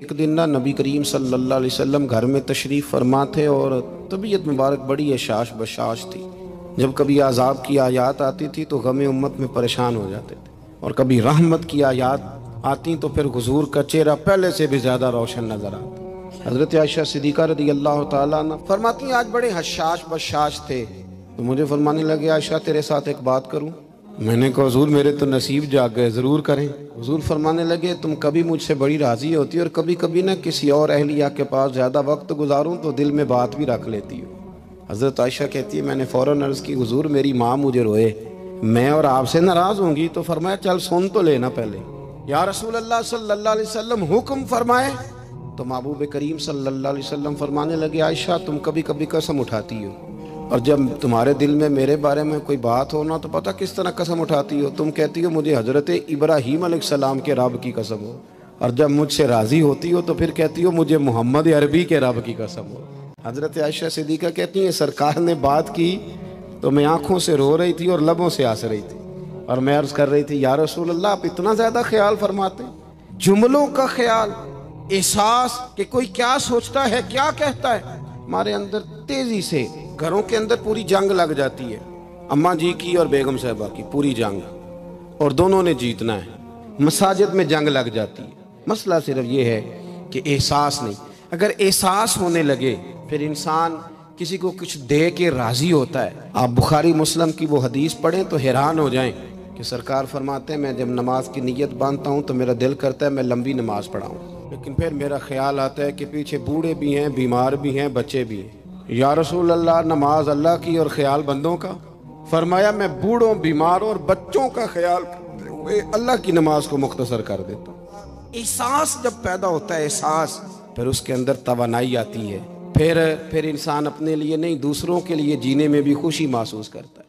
एक दिन ना नबी करीम सल्लल्लाहु अलैहि वसल्लम घर में तशरीफ़ फरमा थे और तबीयत मुबारक बड़ी एशाश बशाश थी। जब कभी आज़ाब की आयत आती थी तो गम उम्मत में परेशान हो जाते थे, और कभी रहमत की आयत आती तो फिर हुजूर का चेहरा पहले से भी ज़्यादा रोशन नज़र आता। हज़रत आयशा सिद्दीक़ा रज़ी अल्लाह तआला अन्हा फरमाती आज बड़े हशाश बशाश थे, तो मुझे फरमाने लगे आयशा तेरे साथ एक बात करूँ। मैंने कहा हुजूर मेरे तो नसीब जाग गए, ज़रूर करें। हुजूर फरमाने लगे तुम कभी मुझसे बड़ी राज़ी होती हो और कभी कभी ना किसी और अहलिया के पास ज़्यादा वक्त गुजारूं तो दिल में बात भी रख लेती हो। हज़रत आयशा कहती है मैंने फ़ौरन अर्ज़ की हुजूर मेरी माँ मुझे रोए, मैं और आपसे नाराज़ होंगी। तो फरमाया चल सुन तो लेना पहले। या रसूल अल्लाह सल्लल्लाहु अलैहि वसल्लम हुक्म फरमाए। तो महबूब करीम सल्लल्लाहु अलैहि वसल्लम फरमाने लगे आयशा तुम कभी कभी कसम उठाती हो, और जब तुम्हारे दिल में मेरे बारे में कोई बात हो ना तो पता किस तरह कसम उठाती हो। तुम कहती हो मुझे हज़रत इब्राहीम अलैहिस्सलाम के रब की कसम हो, और जब मुझसे राज़ी होती हो तो फिर कहती हो मुझे मोहम्मद अरबी के रब की कसम हो। हज़रत आयशा सिद्दीक़ा कहती हैं सरकार ने बात की तो मैं आँखों से रो रही थी और लबों से हंस रही थी, और मैं अर्ज़ कर रही थी या रसूल अल्लाह आप इतना ज़्यादा ख्याल फरमाते, जुमलों का ख्याल, एहसास कि कोई क्या सोचता है क्या कहता है। हमारे अंदर तेज़ी से घरों के अंदर पूरी जंग लग जाती है, अम्मा जी की और बेगम साहबा की पूरी जंग, और दोनों ने जीतना है। मसाजिद में जंग लग जाती है। मसला सिर्फ ये है कि एहसास नहीं। अगर एहसास होने लगे फिर इंसान किसी को कुछ दे के राज़ी होता है। आप बुखारी मुस्लिम की वो हदीस पढ़ें तो हैरान हो जाएं कि सरकार फरमाते हैं मैं जब नमाज की नीयत बांधता हूँ तो मेरा दिल करता है मैं लंबी नमाज पढ़ाऊँ, लेकिन फिर मेरा ख्याल आता है कि पीछे बूढ़े भी हैं, बीमार भी हैं, बच्चे भी हैं। या रसूल अल्लाह नमाज अल्लाह की और ख्याल बंदों का। फरमाया मैं बूढ़ों, बीमारों और बच्चों का ख्याल करते हुए अल्लाह की नमाज को मुख्तसर कर देता हूँ। एहसास जब पैदा होता है, एहसास, फिर उसके अंदर तवानाई आती है। फिर इंसान अपने लिए नहीं दूसरों के लिए जीने में भी खुशी महसूस करता है।